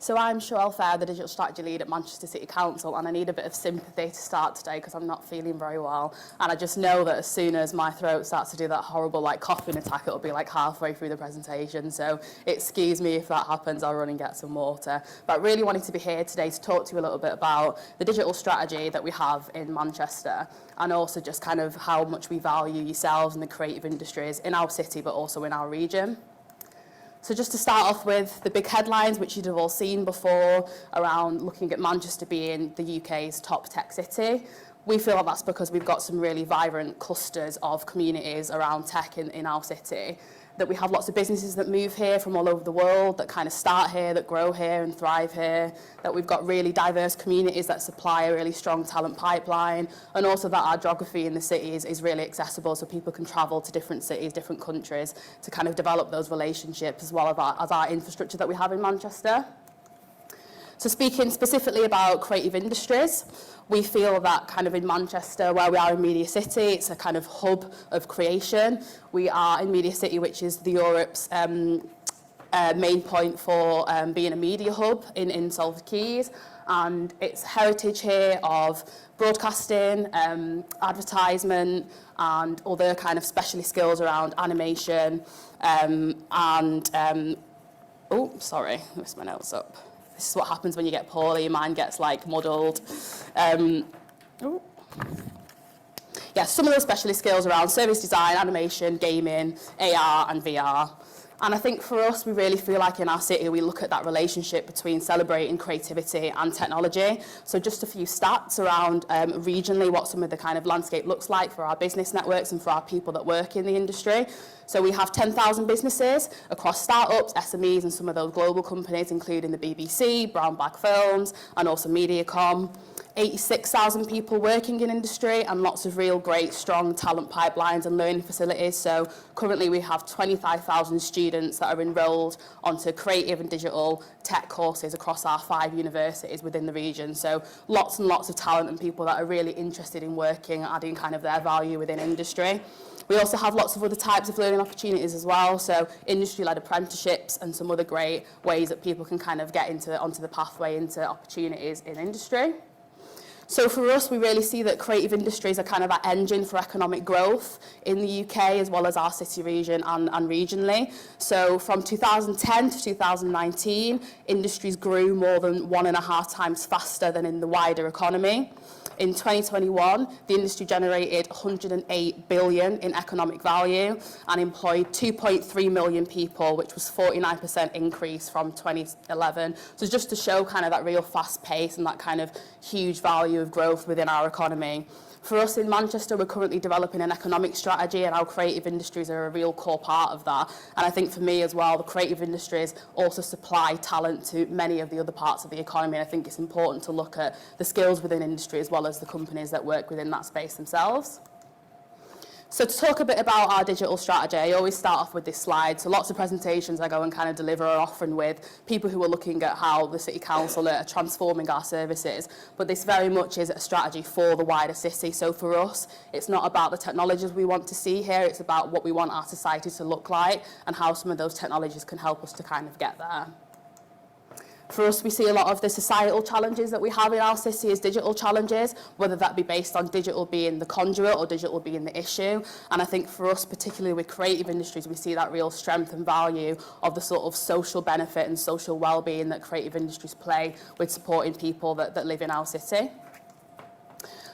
So I'm Sherelle Fairweather, the Digital Strategy Lead at Manchester City Council, and I need a bit of sympathy to start today because I'm not feeling very well. And I just know that as soon as my throat starts to do that horrible coughing attack, it'll be halfway through the presentation. So excuse me if that happens, I'll run and get some water. But I really wanted to be here today to talk to you a little bit about the digital strategy that we have in Manchester, and also just kind of how much we value yourselves and the creative industries in our city, but also in our region. So just to start off with the big headlines, which you'd have all seen before, around looking at Manchester being the UK's top tech city. We feel like that's because we've got some really vibrant clusters of communities around tech in our city, that we have lots of businesses that move here from all over the world, that kind of start here, that grow here and thrive here, that we've got really diverse communities that supply a really strong talent pipeline, and also that our geography in the city is really accessible, so people can travel to different cities, different countries, to kind of develop those relationships as well as our infrastructure that we have in Manchester. So speaking specifically about creative industries, we feel that kind of in Manchester, where we are in Media City, it's a kind of hub of creation. We are in Media City, which is Europe's main point for being a media hub in Salford Quays. And it's heritage here of broadcasting, advertisement, and other kind of specialist skills around animation. Oh, sorry, I missed my notes up. This is what happens when you get poorly, your mind gets muddled. Yeah, some of those specialist skills around service design, animation, gaming, AR and VR. And I think for us, we really feel like in our city, we look at that relationship between celebrating creativity and technology. So just a few stats around regionally what some of the kind of landscape looks like for our business networks and for our people that work in the industry. So we have 10,000 businesses across startups, SMEs, and some of those global companies, including the BBC, Brown Bag Films, and also Mediacom. 86,000 people working in industry, and lots of real great strong talent pipelines and learning facilities. So currently we have 25,000 students that are enrolled onto creative and digital tech courses across our 5 universities within the region. So lots and lots of talent and people that are really interested in working, adding kind of their value within industry. We also have lots of other types of learning opportunities as well, so industry-led apprenticeships and some other great ways that people can kind of get onto the pathway into opportunities in industry. So for us, we really see that creative industries are kind of that engine for economic growth in the UK, as well as our city region and regionally. So from 2010 to 2019, industries grew more than 1.5 times faster than in the wider economy. In 2021, the industry generated 108 billion in economic value and employed 2.3 million people, which was 49% increase from 2011. So just to show kind of that real fast pace and that kind of huge value of growth within our economy. For us in Manchester, we're currently developing an economic strategy, and our creative industries are a real core part of that. And I think for me as well, the creative industries also supply talent to many of the other parts of the economy. And I think it's important to look at the skills within industry as well as the companies that work within that space themselves. So to talk a bit about our digital strategy, I always start off with this slide. So lots of presentations I go and kind of deliver are often with people who are looking at how the City Council are transforming our services. But this very much is a strategy for the wider city. So for us, it's not about the technologies we want to see here. It's about what we want our society to look like and how some of those technologies can help us to kind of get there. For us, we see a lot of the societal challenges that we have in our city as digital challenges, whether that be based on digital being the conduit or digital being the issue. And I think for us, particularly with creative industries, we see that real strength and value of the sort of social benefit and social well-being that creative industries play with supporting people that live in our city.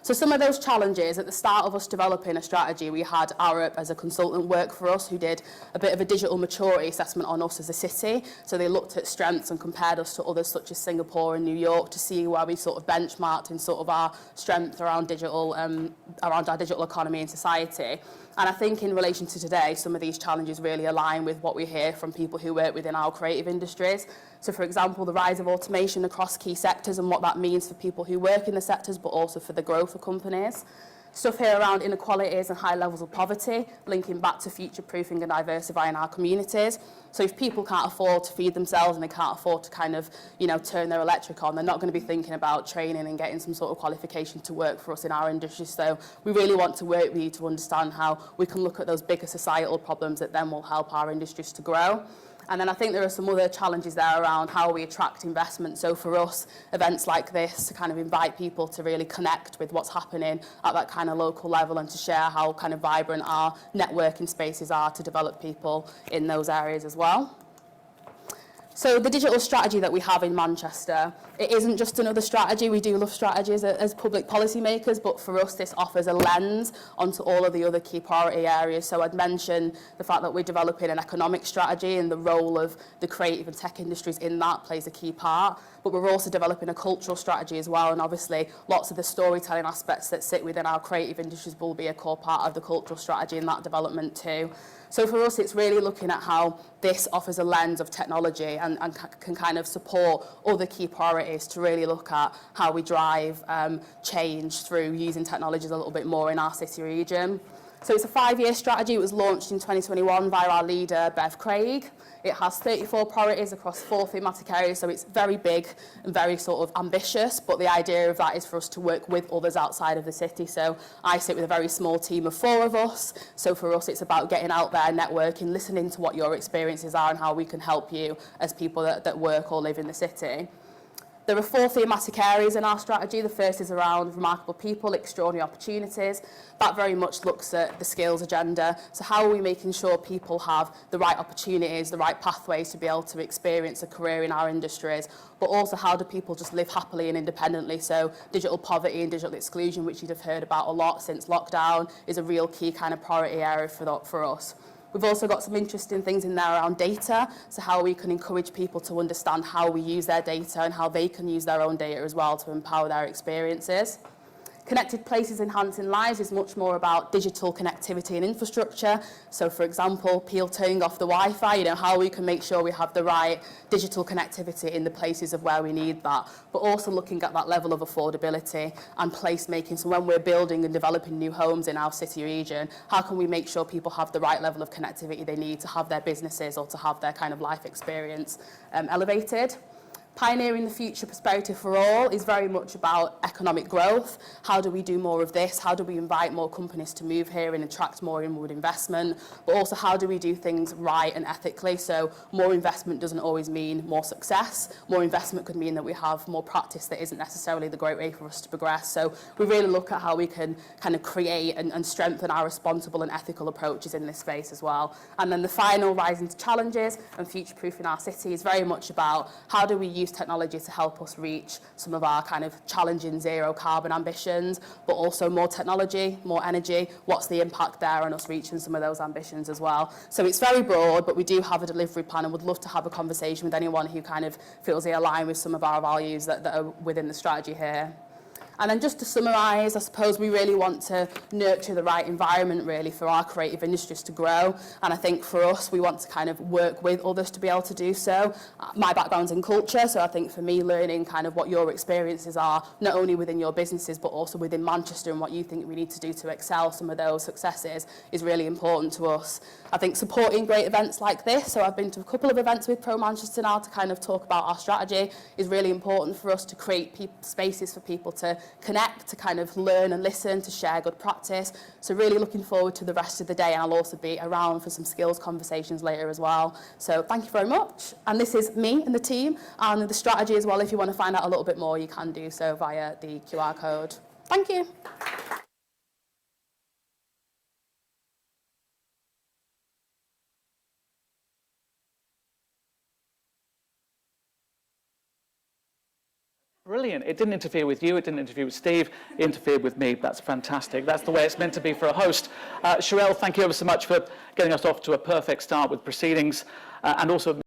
So some of those challenges, at the start of us developing a strategy, we had Arup as a consultant work for us, who did a bit of a digital maturity assessment on us as a city. So they looked at strengths and compared us to others such as Singapore and New York to see where we sort of benchmarked in sort of our strength around digital, around our digital economy and society. And I think in relation to today, some of these challenges really align with what we hear from people who work within our creative industries. So for example, the rise of automation across key sectors and what that means for people who work in the sectors, but also for the growth of companies. Stuff here around inequalities and high levels of poverty, linking back to future-proofing and diversifying our communities. So if people can't afford to feed themselves and they can't afford to kind of, turn their electric on, they're not going to be thinking about training and getting some sort of qualification to work for us in our industry. So we really want to work with you to understand how we can look at those bigger societal problems that then will help our industries to grow. And then I think there are some other challenges there around how we attract investment. So for us, events like this to kind of invite people to really connect with what's happening at that kind of local level and to share how kind of vibrant our networking spaces are to develop people in those areas as well. So the digital strategy that we have in Manchester, it isn't just another strategy. We do love strategies as public policy makers, but for us this offers a lens onto all of the other key priority areas. So I'd mention the fact that we're developing an economic strategy and the role of the creative and tech industries in that plays a key part. But we're also developing a cultural strategy as well, and obviously lots of the storytelling aspects that sit within our creative industries will be a core part of the cultural strategy in that development too. So for us, it's really looking at how this offers a lens of technology and can kind of support other key priorities to really look at how we drive change through using technologies a little bit more in our city region. So it's a 5-year strategy. It was launched in 2021 by our leader, Bev Craig. It has 34 priorities across 4 thematic areas, so it's very big and very sort of ambitious, but the idea of that is for us to work with others outside of the city. So I sit with a very small team of 4 of us, so for us it's about getting out there, networking, listening to what your experiences are and how we can help you as people that work or live in the city. There are 4 thematic areas in our strategy. The first is around remarkable people, extraordinary opportunities. That very much looks at the skills agenda. So how are we making sure people have the right opportunities, the right pathways to be able to experience a career in our industries, but also how do people just live happily and independently. So digital poverty and digital exclusion, which you'd have heard about a lot since lockdown, is a real key kind of priority area for us. We've also got some interesting things in there around data, so how we can encourage people to understand how we use their data and how they can use their own data as well to empower their experiences. Connected Places Enhancing Lives is much more about digital connectivity and infrastructure. So, for example, Peel turning off the Wi-Fi, how we can make sure we have the right digital connectivity in the places of where we need that, but also looking at that level of affordability and placemaking. So when we're building and developing new homes in our city region, how can we make sure people have the right level of connectivity they need to have their businesses or to have their kind of life experience elevated? Pioneering the Future Prosperity for All is very much about economic growth. How do we do more of this? How do we invite more companies to move here and attract more inward investment? But also, how do we do things right and ethically? So more investment doesn't always mean more success. More investment could mean that we have more practice that isn't necessarily the great way for us to progress. So we really look at how we can kind of create and strengthen our responsible and ethical approaches in this space as well. And then the final, Rising to Challenges and Future-Proofing Our City, is very much about how do we use technology to help us reach some of our kind of challenging zero carbon ambitions, but also more technology, more energy. What's the impact there on us reaching some of those ambitions as well? So it's very broad, but we do have a delivery plan and would love to have a conversation with anyone who kind of feels they align with some of our values that are within the strategy here. And then just to summarise, I suppose we really want to nurture the right environment really for our creative industries to grow. And I think for us, we want to kind of work with others to be able to do so. My background's in culture, so I think for me, learning kind of what your experiences are, not only within your businesses, but also within Manchester and what you think we need to do to excel some of those successes is really important to us. I think supporting great events like this, so I've been to a couple of events with Pro Manchester now to kind of talk about our strategy, is really important for us to create spaces for people to connect, to kind of learn and listen, to share good practice. So really looking forward to the rest of the day, and I'll also be around for some skills conversations later as well. So thank you very much. And this is me and the team and the strategy as well. If you want to find out a little bit more, you can do so via the QR code. Thank you. Brilliant. It didn't interfere with you, it didn't interfere with Steve, it interfered with me. That's fantastic. That's the way it's meant to be for a host. Sherelle, thank you ever so much for getting us off to a perfect start with proceedings and also